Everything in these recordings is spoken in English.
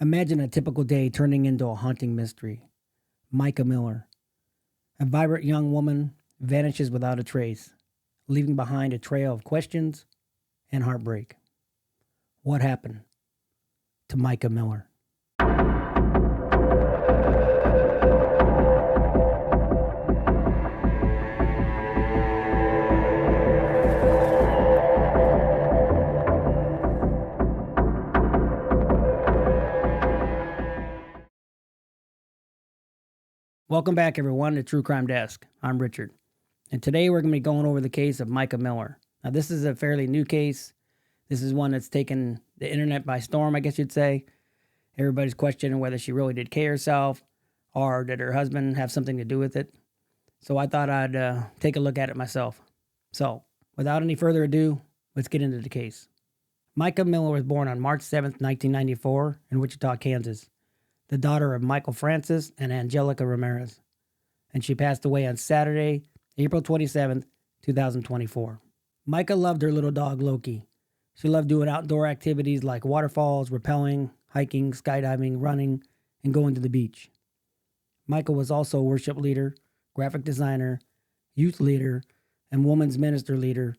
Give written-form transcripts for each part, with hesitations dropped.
Imagine a typical day turning into a haunting mystery. Mika Miller, a vibrant young woman, vanishes without a trace, leaving behind a trail of questions and heartbreak. What happened to Mika Miller? Welcome back, everyone, to True Crime Desk. I'm Richard, and today we're going to be going over the case of Mika Miller. Now, this is a fairly new case. This is one that's taken the internet by storm, I guess you'd say. Everybody's questioning whether she really did kill herself or did her husband have something to do with it. So I thought I'd take a look at it myself. So, without any further ado, let's get into the case. Mika Miller was born on March 7th, 1994 in Wichita, Kansas, the daughter of Michael Francis and Angelica Ramirez, and she passed away on Saturday, April 27th, 2024. Mika loved her little dog, Loki. She loved doing outdoor activities like waterfalls, rappelling, hiking, skydiving, running, and going to the beach. Mika was also a worship leader, graphic designer, youth leader, and women's minister leader,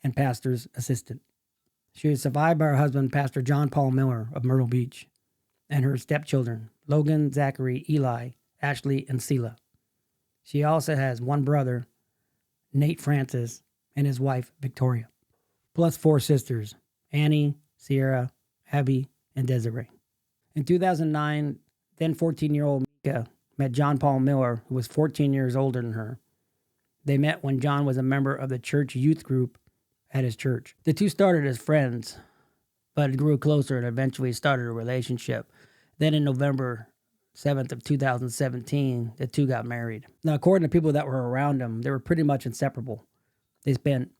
and pastor's assistant. She was survived by her husband, Pastor John Paul Miller of Myrtle Beach, and her stepchildren, Logan, Zachary, Eli, Ashley, and Selah. She also has one brother, Nate Francis, and his wife, Victoria, plus 4 sisters, Annie, Sierra, Abby, and Desiree. In 2009, then 14-year-old Mika met John Paul Miller, who was 14 years older than her. They met when John was a member of the church youth group at his church. The two started as friends, but it grew closer and eventually started a relationship. Then in November 7th of 2017, the two got married. Now, according to people that were around them, they were pretty much inseparable. They spent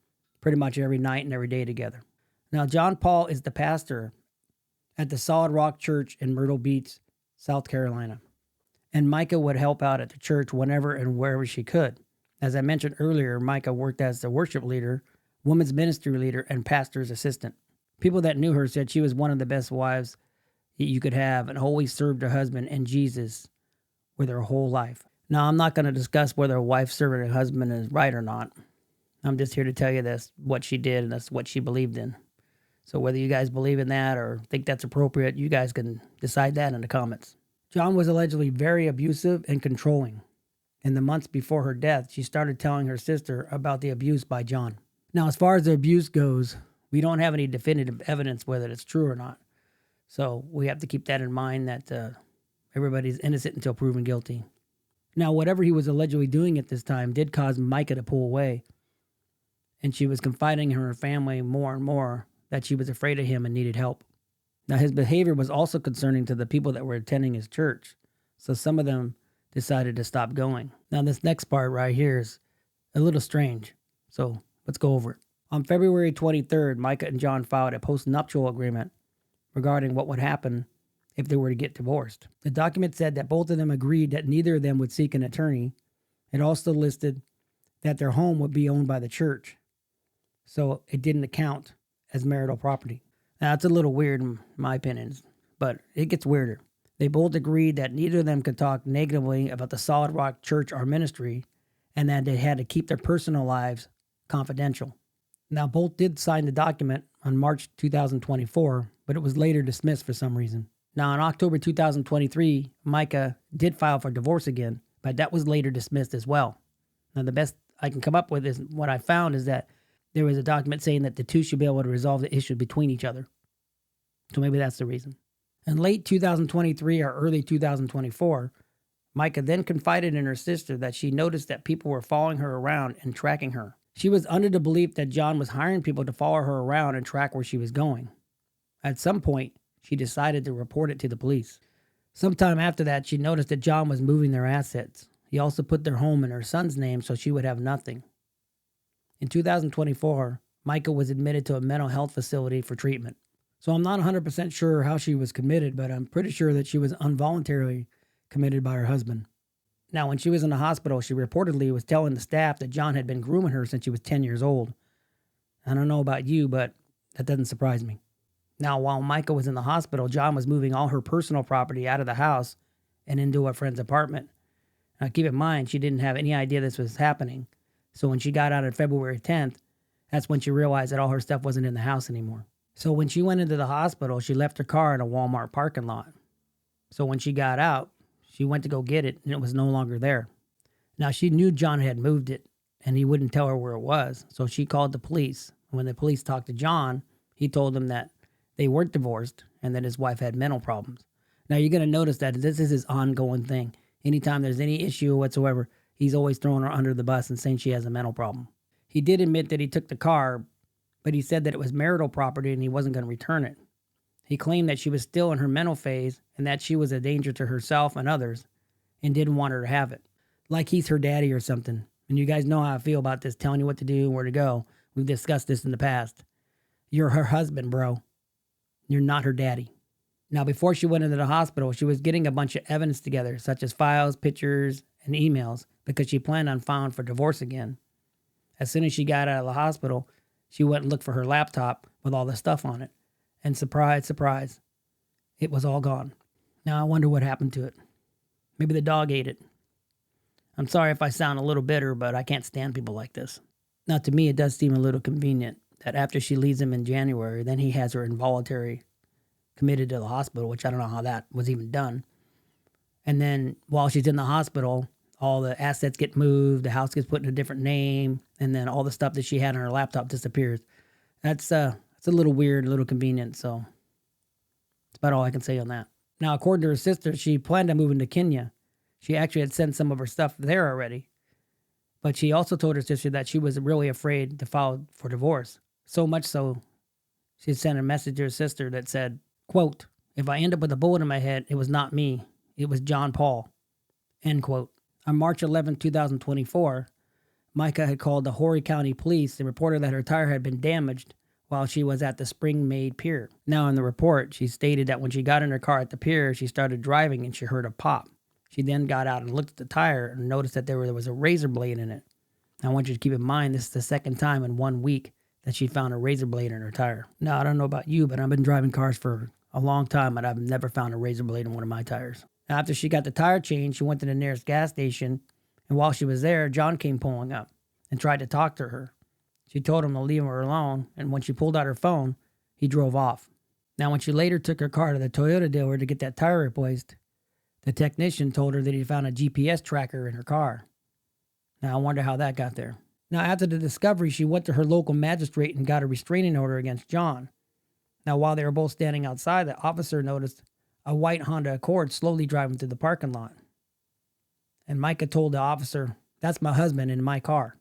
pretty much every night and every day together. Now, John Paul is the pastor at the Solid Rock Church in Myrtle Beach, South Carolina. And Mika would help out at the church whenever and wherever she could. As I mentioned earlier, Mika worked as the worship leader, women's ministry leader, and pastor's assistant. People that knew her said she was one of the best wives you could have and always served her husband and Jesus with her whole life. Now, I'm not going to discuss whether a wife serving her husband is right or not. I'm just here to tell you that's what she did and that's what she believed in. So whether you guys believe in that or think that's appropriate, you guys can decide that in the comments. John was allegedly very abusive and controlling. In the months before her death, she started telling her sister about the abuse by John. Now, as far as the abuse goes, we don't have any definitive evidence whether it's true or not. So we have to keep that in mind that everybody's innocent until proven guilty. Now, whatever he was allegedly doing at this time did cause Mika to pull away. And she was confiding in her family more and more that she was afraid of him and needed help. Now, his behavior was also concerning to the people that were attending his church. So some of them decided to stop going. Now, this next part right here is a little strange. So let's go over it. On February 23rd, Mika and John filed a post-nuptial agreement regarding what would happen if they were to get divorced. The document said that both of them agreed that neither of them would seek an attorney. It also listed that their home would be owned by the church, so it didn't account as marital property. Now, it's a little weird in my opinion, but it gets weirder. They both agreed that neither of them could talk negatively about the Solid Rock Church or ministry, and that they had to keep their personal lives confidential. Now, both did sign the document on March 2024, but it was later dismissed for some reason. Now, in October 2023, Mika did file for divorce again, but that was later dismissed as well. Now, the best I can come up with is what I found is that there was a document saying that the two should be able to resolve the issue between each other. So maybe that's the reason. In late 2023 or early 2024, Mika then confided in her sister that she noticed that people were following her around and tracking her. She was under the belief that John was hiring people to follow her around and track where she was going. At some point, she decided to report it to the police. Sometime after that, she noticed that John was moving their assets. He also put their home in her son's name so she would have nothing. In 2024, Mika was admitted to a mental health facility for treatment. So I'm not 100% sure how she was committed, but I'm pretty sure that she was involuntarily committed by her husband. Now, when she was in the hospital, she reportedly was telling the staff that John had been grooming her since she was 10 years old. I don't know about you, but that doesn't surprise me. Now, while Mica was in the hospital, John was moving all her personal property out of the house and into a friend's apartment. Now, keep in mind, she didn't have any idea this was happening. So when she got out on February 10th, that's when she realized that all her stuff wasn't in the house anymore. So when she went into the hospital, she left her car in a Walmart parking lot. So when she got out, she went to go get it, and it was no longer there. Now, she knew John had moved it, and he wouldn't tell her where it was. So she called the police. When the police talked to John, he told them that they weren't divorced and that his wife had mental problems. Now, you're going to notice that this is his ongoing thing. Anytime there's any issue whatsoever, he's always throwing her under the bus and saying she has a mental problem. He did admit that he took the car, but he said that it was marital property and he wasn't going to return it. He claimed that she was still in her mental phase and that she was a danger to herself and others and didn't want her to have it. Like he's her daddy or something. And you guys know how I feel about this, telling you what to do and where to go. We've discussed this in the past. You're her husband, bro. You're not her daddy. Now, before she went into the hospital, she was getting a bunch of evidence together, such as files, pictures, and emails, because she planned on filing for divorce again. As soon as she got out of the hospital, she went and looked for her laptop with all the stuff on it. And surprise, surprise, it was all gone. Now, I wonder what happened to it. Maybe the dog ate it. I'm sorry if I sound a little bitter, but I can't stand people like this. Now, to me, it does seem a little convenient that after she leaves him in January, then he has her involuntary committed to the hospital, which I don't know how that was even done. And then while she's in the hospital, all the assets get moved, the house gets put in a different name, and then all the stuff that she had on her laptop disappears. It's a little weird, a little convenient, so that's about all I can say on that. Now, according to her sister, she planned on moving to Kenya. She actually had sent some of her stuff there already. But she also told her sister that she was really afraid to file for divorce. So much so, she sent a message to her sister that said, quote, "If I end up with a bullet in my head, it was not me. It was John Paul." End quote. On March 11, 2024, Mica had called the Horry County Police and reported that her tire had been damaged while she was at the Spring-Maid Pier. Now, in the report, she stated that when she got in her car at the pier, she started driving and she heard a pop. She then got out and looked at the tire and noticed that there was a razor blade in it. Now, I want you to keep in mind this is the second time in 1 week that she found a razor blade in her tire. Now, I don't know about you, but I've been driving cars for a long time and I've never found a razor blade in one of my tires. Now, after she got the tire changed, she went to the nearest gas station, and while she was there, John came pulling up and tried to talk to her. She told him to leave her alone, and when she pulled out her phone, he drove off. Now, when she later took her car to the Toyota dealer to get that tire replaced, the technician told her that he found a GPS tracker in her car. Now, I wonder how that got there. Now, after the discovery, she went to her local magistrate and got a restraining order against John. Now, while they were both standing outside, the officer noticed a white Honda Accord slowly driving through the parking lot. And Mica told the officer, "That's my husband in my car."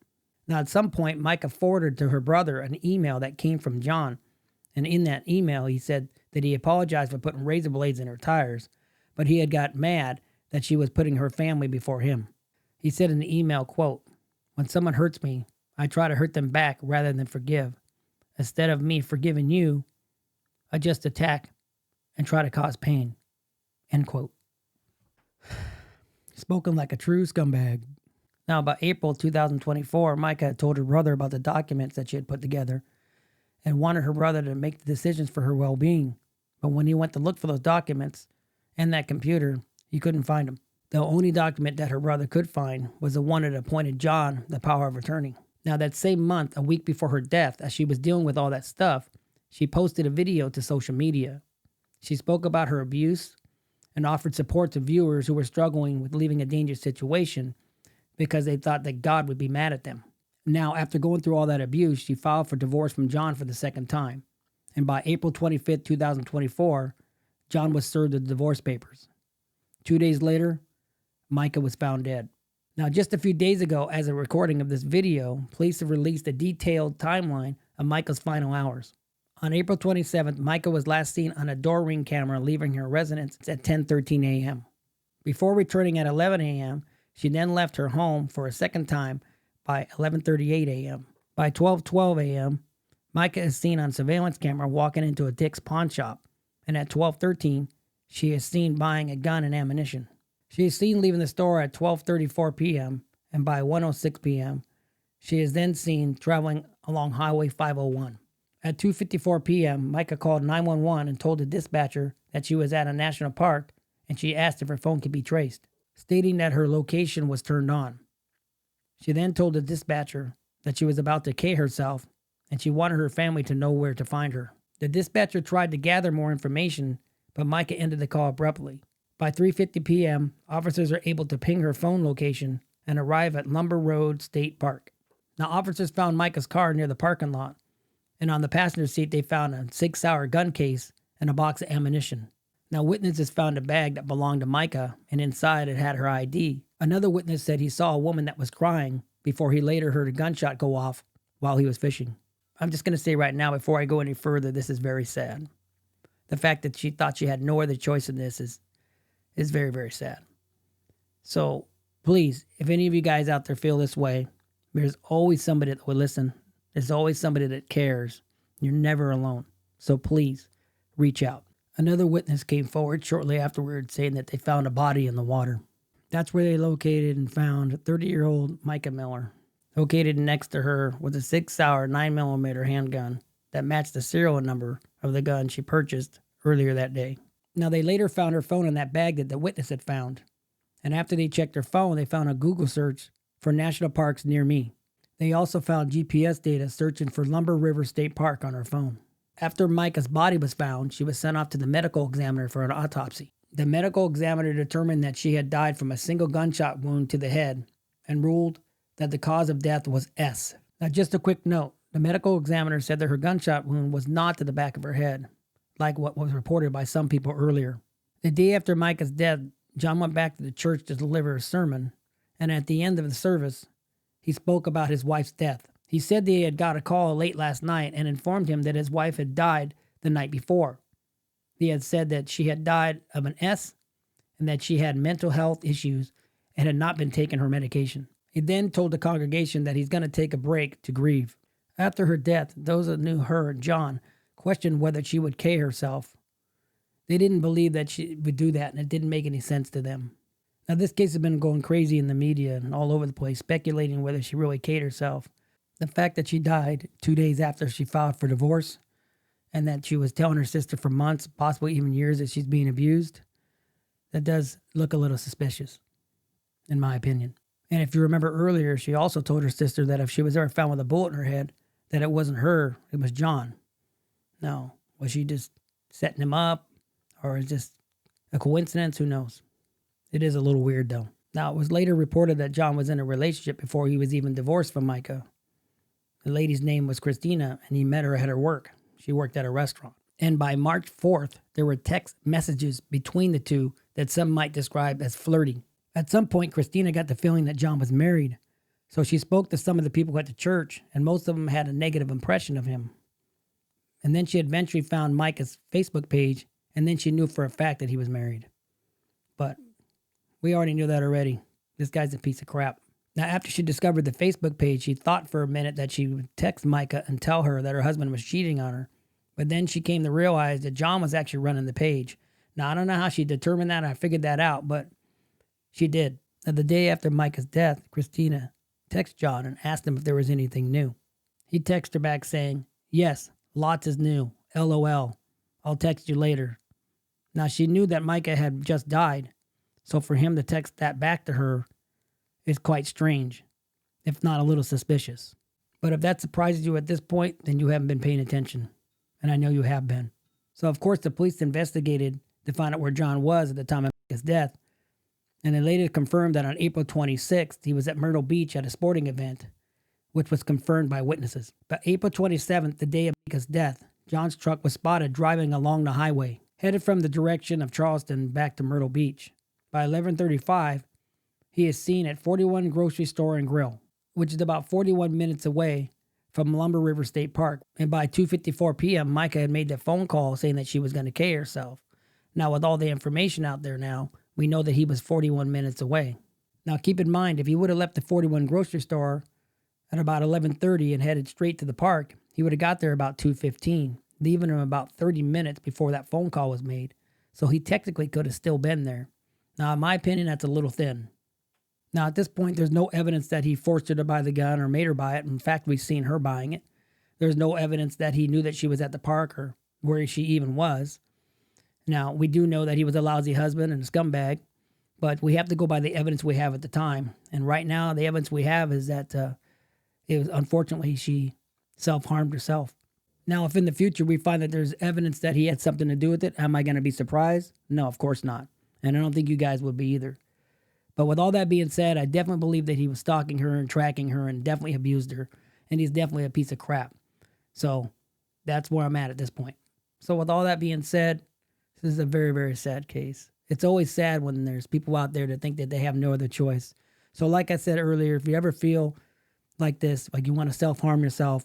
Now, at some point, Mica forwarded to her brother an email that came from John. And in that email, he said that he apologized for putting razor blades in her tires, but he had got mad that she was putting her family before him. He said in the email, quote, "When someone hurts me, I try to hurt them back rather than forgive. Instead of me forgiving you, I just attack and try to cause pain." End quote. Spoken like a true scumbag. Now, by April 2024, Mica had told her brother about the documents that she had put together and wanted her brother to make the decisions for her well-being. But when he went to look for those documents and that computer, he couldn't find them. The only document that her brother could find was the one that appointed John the power of attorney. Now, that same month, a week before her death, as she was dealing with all that stuff, she posted a video to social media. She spoke about her abuse and offered support to viewers who were struggling with leaving a dangerous situation because they thought that God would be mad at them. Now, after going through all that abuse, she filed for divorce from John for the second time. And by April 25th, 2024, John was served the divorce papers. 2 days later, Mica was found dead. Now, just a few days ago, as a recording of this video, police have released a detailed timeline of Mica's final hours. On April 27th, Mica was last seen on a door ring camera leaving her residence at 10:13 a.m. Before returning at 11 a.m., she then left her home for a second time by 11:38 a.m. By 12:12 a.m., Mica is seen on surveillance camera walking into a Dick's pawn shop, and at 12:13, she is seen buying a gun and ammunition. She is seen leaving the store at 12:34 p.m., and by 1:06 p.m., she is then seen traveling along Highway 501. At 2:54 p.m., Mica called 911 and told the dispatcher that she was at a national park and she asked if her phone could be traced, stating that her location was turned on. She then told the dispatcher that she was about to K herself and she wanted her family to know where to find her. The dispatcher tried to gather more information, but Mica ended the call abruptly. By 3:50 p.m., officers are able to ping her phone location and arrive at Lumber Road State Park. Now, officers found Mica's car near the parking lot, and on the passenger seat they found a 6-hour gun case and a box of ammunition. Now, witnesses found a bag that belonged to Mica, and inside it had her ID. Another witness said he saw a woman that was crying before he later heard a gunshot go off while he was fishing. I'm just going to say right now, before I go any further, this is very sad. The fact that she thought she had no other choice in this is very, very sad. So please, if any of you guys out there feel this way, there's always somebody that will listen. There's always somebody that cares. You're never alone. So please, reach out. Another witness came forward shortly afterward saying that they found a body in the water. That's where they located and found 30-year-old Mika Miller. Located next to her was a 6-hour 9mm handgun that matched the serial number of the gun she purchased earlier that day. Now, they later found her phone in that bag that the witness had found. And after they checked her phone, they found a Google search for national parks near me. They also found GPS data searching for Lumber River State Park on her phone. After Mica's body was found, she was sent off to the medical examiner for an autopsy. The medical examiner determined that she had died from a single gunshot wound to the head and ruled that the cause of death was S. Now, just a quick note. The medical examiner said that her gunshot wound was not to the back of her head, like what was reported by some people earlier. The day after Mica's death, John went back to the church to deliver a sermon, and at the end of the service, he spoke about his wife's death. He said that he had got a call late last night and informed him that his wife had died the night before. He had said that she had died of an S and that she had mental health issues and had not been taking her medication. He then told the congregation that he's going to take a break to grieve. After her death, those that knew her and John questioned whether she would K herself. They didn't believe that she would do that, and it didn't make any sense to them. Now, this case has been going crazy in the media and all over the place, speculating whether she really K'd herself. The fact that she died 2 days after she filed for divorce and that she was telling her sister for months, possibly even years, that she's being abused, that does look a little suspicious, in my opinion. And if you remember earlier, she also told her sister that if she was ever found with a bullet in her head, that it wasn't her, it was John. Now, was she just setting him up, or is just a coincidence? Who knows? It is a little weird, though. Now, it was later reported that John was in a relationship before he was even divorced from Mica. The lady's name was Christina, and he met her at her work. She worked at a restaurant. And by March 4th, there were text messages between the two that some might describe as flirting. At some point, Christina got the feeling that John was married, so she spoke to some of the people at the church, and most of them had a negative impression of him. And then she eventually found Micah's Facebook page, and then she knew for a fact that he was married. But we already knew that already. This guy's a piece of crap. Now, after she discovered the Facebook page, she thought for a minute that she would text Mica and tell her that her husband was cheating on her. But then she came to realize that John was actually running the page. Now, I don't know how she determined that. I figured that out, but she did. Now, the day after Mica's death, Christina texted John and asked him if there was anything new. He texted her back saying, "Yes, lots is new. LOL. I'll text you later." Now, she knew that Mica had just died, so for him to text that back to her is quite strange, if not a little suspicious. But if that surprises you at this point, then you haven't been paying attention. And I know you have been. So, of course, the police investigated to find out where John was at the time of his death. And they later confirmed that on April 26th, he was at Myrtle Beach at a sporting event, which was confirmed by witnesses. But April 27th, the day of Mika's death, John's truck was spotted driving along the highway, headed from the direction of Charleston back to Myrtle Beach. By 11:35, he is seen at 41 Grocery Store and Grill, which is about 41 minutes away from Lumber River State Park. And by 2:54 p.m., Mica had made that phone call saying that she was going to K herself. Now, with all the information out there now, we know that he was 41 minutes away. Now, keep in mind, if he would have left the 41 Grocery Store at about 11:30 and headed straight to the park, he would have got there about 2:15, leaving him about 30 minutes before that phone call was made. So he technically could have still been there. Now, in my opinion, that's a little thin. Now, at this point, there's no evidence that he forced her to buy the gun or made her buy it. In fact, we've seen her buying it. There's no evidence that he knew that she was at the park or where she even was. Now, we do know that he was a lousy husband and a scumbag, but we have to go by the evidence we have at the time. And right now, the evidence we have is that it was, unfortunately, she self-harmed herself. Now, if in the future we find that there's evidence that he had something to do with it, am I going to be surprised? No, of course not. And I don't think you guys would be either. But with all that being said, I definitely believe that he was stalking her and tracking her and definitely abused her. And he's definitely a piece of crap. So that's where I'm at this point. So with all that being said, this is a very, very sad case. It's always sad when there's people out there that think that they have no other choice. So like I said earlier, if you ever feel like this, like you want to self-harm yourself,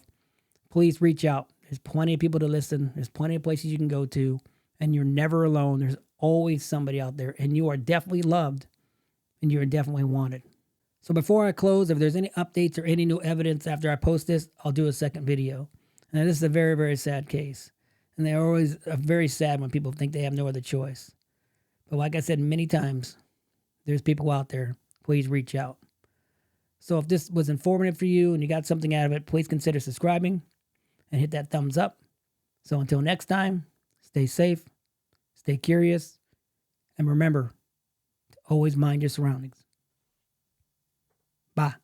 please reach out. There's plenty of people to listen. There's plenty of places you can go to. And you're never alone. There's always somebody out there. And you are definitely loved. And you're definitely wanted. So before I close, if there's any updates or any new evidence after I post this, I'll do a second video. And this is a very, very sad case. And they're always very sad when people think they have no other choice. But like I said many times, there's people out there. Please reach out. So if this was informative for you and you got something out of it, please consider subscribing and hit that thumbs up. So until next time, stay safe, stay curious, and remember to always mind your surroundings. Bye.